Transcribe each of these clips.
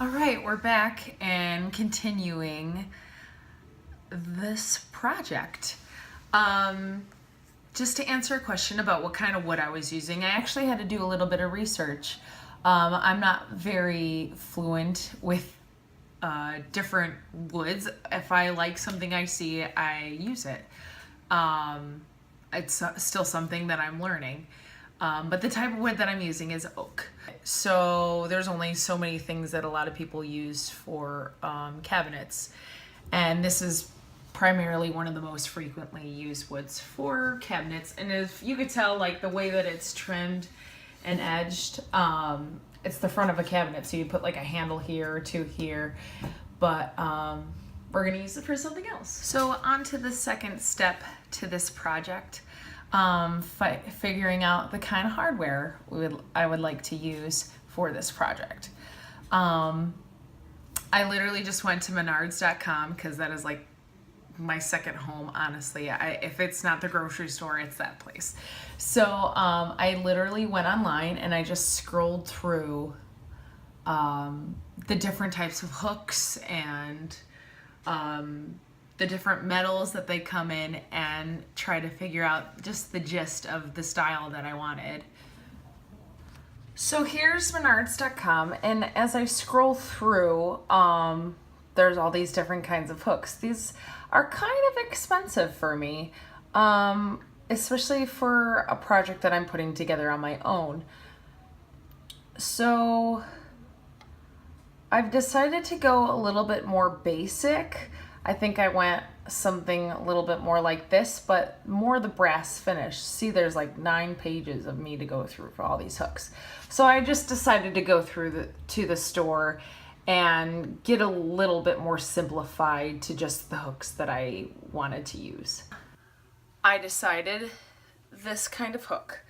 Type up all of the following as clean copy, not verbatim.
All right, we're back and continuing this project. Just to answer a question about what kind of wood I was using, I actually had to do a little bit of research. I'm not very fluent with different woods. If I like something I see, I use it. It's still something that I'm learning. But the type of wood that I'm using is oak. So there's only so many things that a lot of people use for cabinets. And this is primarily one of the most frequently used woods for cabinets. And if you could tell, like the way that it's trimmed and edged, it's the front of a cabinet. So you put like a handle here or two here, but we're gonna use it for something else. So on to the second step to this project. Figuring out the kind of hardware I would like to use for this project. I literally just went to Menards.com because that is like my second home, honestly. If it's not the grocery store, it's that place. So I literally went online and I just scrolled through the different types of hooks and the different metals that they come in and try to figure out just the gist of the style that I wanted. So here's Menards.com, and as I scroll through, there's all these different kinds of hooks. These are kind of expensive for me, especially for a project that I'm putting together on my own. So I've decided to go a little bit more basic. I think I went something a little bit more like this, but more the brass finish. See, there's like 9 pages of me to go through for all these hooks. So I just decided to go through to the store and get a little bit more simplified to just the hooks that I wanted to use. I decided this kind of hook.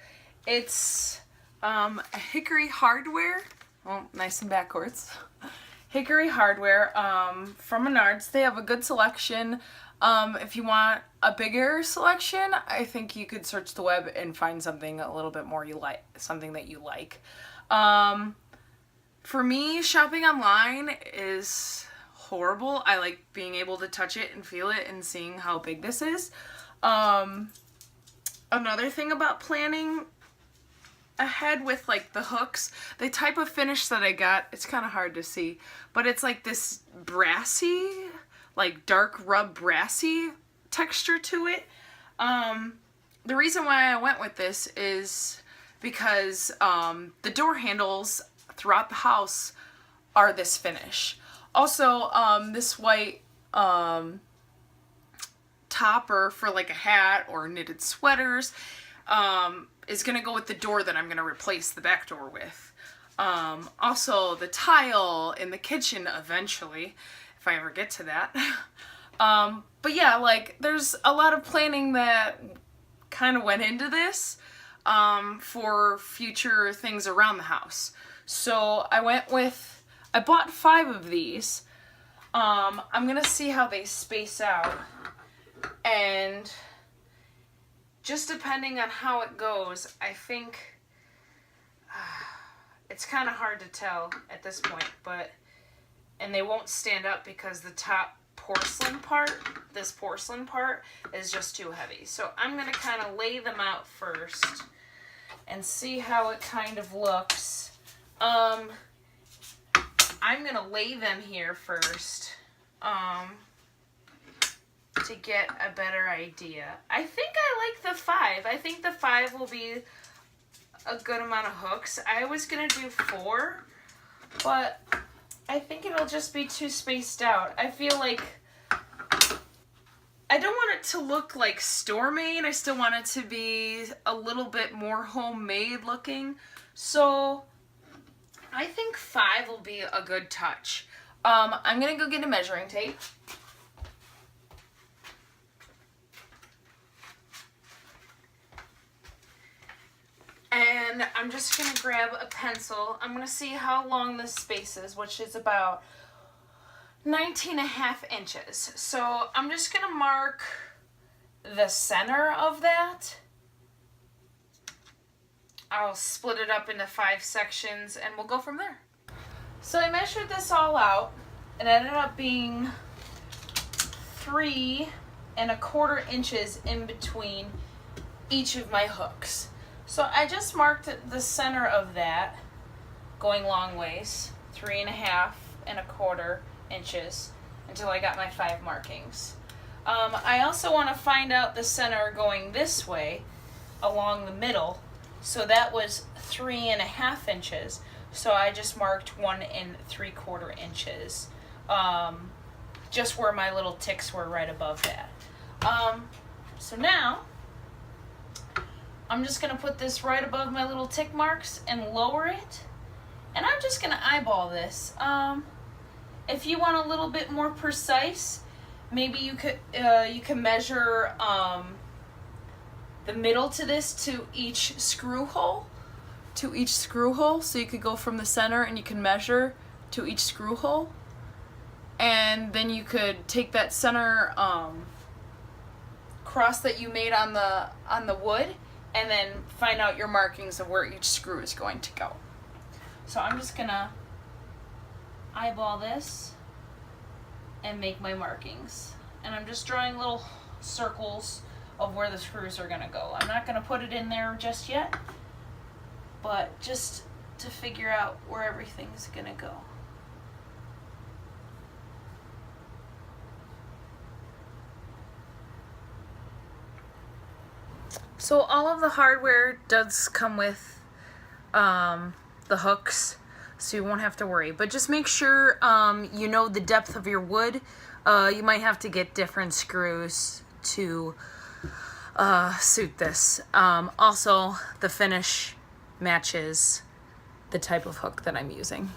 It's a Hickory Hardware. Oh, nice and backwards. Hickory Hardware from Menards. They have a good selection. If you want a bigger selection, I think you could search the web and find something a little bit more something that you like. For me, shopping online is horrible. I like being able to touch it and feel it and seeing how big this is. Another thing about planning ahead with like the hooks, the type of finish that I got, it's kind of hard to see, but it's like this brassy, like dark rub brassy texture to it. The reason why I went with this is because the door handles throughout the house are this finish. Also, this white topper for like a hat or knitted sweaters is going to go with the door that I'm going to replace the back door with. Also, the tile in the kitchen eventually, if I ever get to that. But yeah, like, there's a lot of planning that kind of went into this for future things around the house. So I bought 5 of these. I'm going to see how they space out. And just depending on how it goes, I think it's kind of hard to tell at this point, and they won't stand up because the top this porcelain part is just too heavy. So I'm going to kind of lay them out first and see how it kind of looks. I'm going to lay them here first. To get a better idea. I think I like the 5. I think the 5 will be a good amount of hooks. I was gonna do 4, but I think it'll just be too spaced out. I feel like I don't want it to look like store-made. I still want it to be a little bit more homemade looking. So I think 5 will be a good touch. I'm gonna go get a measuring tape. And I'm just going to grab a pencil. I'm going to see how long this space is, which is about 19.5 inches. So I'm just going to mark the center of that. I'll split it up into 5 sections and we'll go from there. So I measured this all out. It ended up being 3¼ inches in between each of my hooks. So I just marked the center of that, going long ways, 3½¼ inches, until I got my 5 markings. I also want to find out the center going this way along the middle. So that was 3½ inches. So I just marked 1¾ inches, just where my little ticks were right above that. So now I'm just going to put this right above my little tick marks and lower it. And I'm just going to eyeball this. If you want a little bit more precise, maybe you can measure the middle to this to each screw hole. So you could go from the center and you can measure to each screw hole. And then you could take that center cross that you made on the wood and then find out your markings of where each screw is going to go. So I'm just gonna eyeball this and make my markings. And I'm just drawing little circles of where the screws are gonna go. I'm not gonna put it in there just yet, but just to figure out where everything's gonna go. So all of the hardware does come with the hooks, so you won't have to worry. But just make sure you know the depth of your wood. You might have to get different screws to suit this. Also, the finish matches the type of hook that I'm using.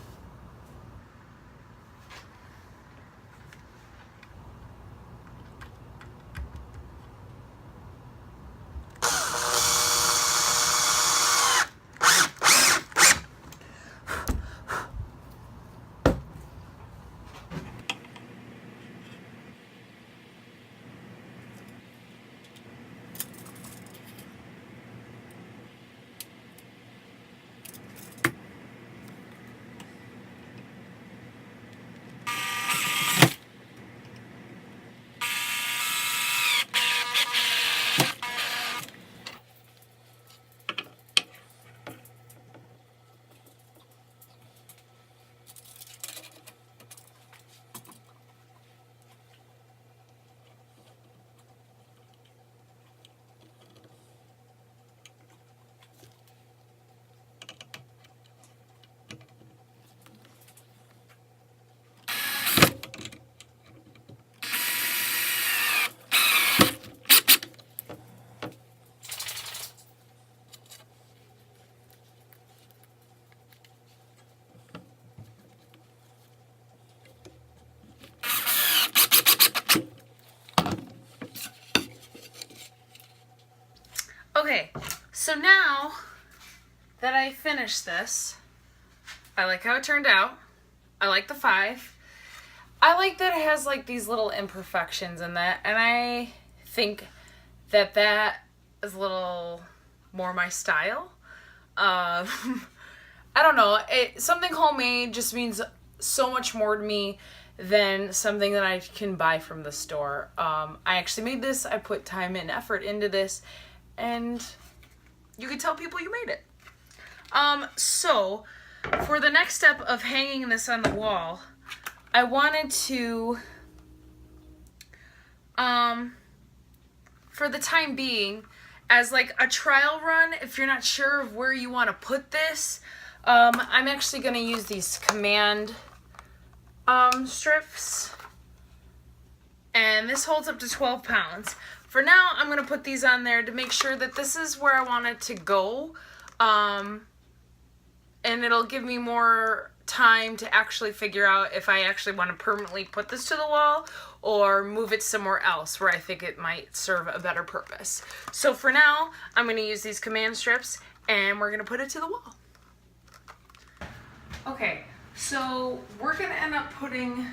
Okay, so now that I finished this, I like how it turned out. I like the 5. I like that it has like these little imperfections in that, and I think that that is a little more my style. I don't know, something homemade just means so much more to me than something that I can buy from the store. I actually made this. I put time and effort into this, and you can tell people you made it. So for the next step of hanging this on the wall, I wanted to, for the time being, as like a trial run, if you're not sure of where you want to put this, I'm actually going to use these command strips, and this holds up to 12 pounds. For now, I'm going to put these on there to make sure that this is where I want it to go, and it'll give me more time to actually figure out if I actually want to permanently put this to the wall or move it somewhere else where I think it might serve a better purpose. So for now, I'm going to use these command strips, and we're going to put it to the wall. Okay, so we're going to end up putting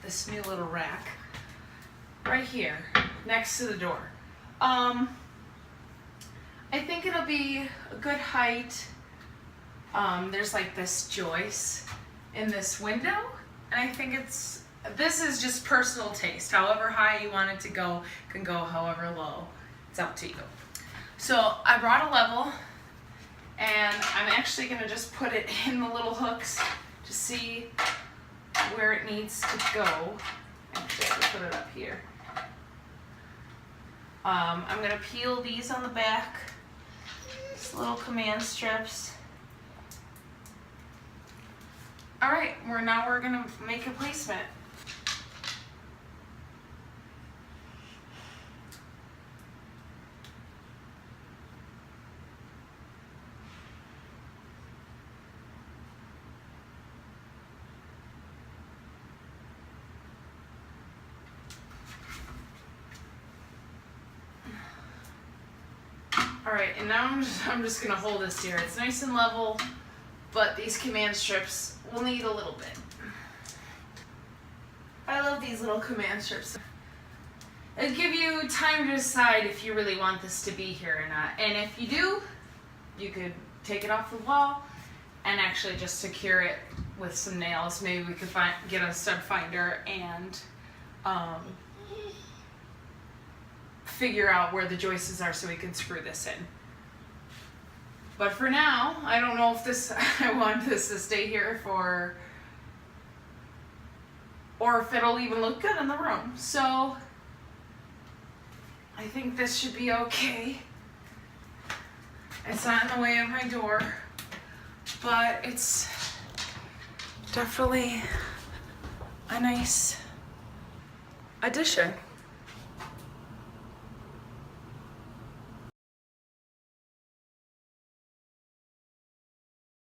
this new little rack right here next to the door. I think it'll be a good height there's like this joist in this window, and I think this is just personal taste. However high you want it to go, can go however low. It's up to you. So I brought a level, and I'm actually gonna just put it in the little hooks to see where it needs to go. Actually, I'm gonna put it up here. I'm gonna peel these on the back, these little command strips. All right, now we're gonna make a placement. All right, and now I'm just gonna hold this here. It's nice and level, but these command strips will need a little bit. I love these little command strips. It'll give you time to decide if you really want this to be here or not. And if you do, you could take it off the wall and actually just secure it with some nails. Maybe we could get a stud finder and figure out where the joists are so we can screw this in. But for now, I don't know if I want this to stay here or if it'll even look good in the room. So I think this should be okay. It's not in the way of my door, but it's definitely a nice addition.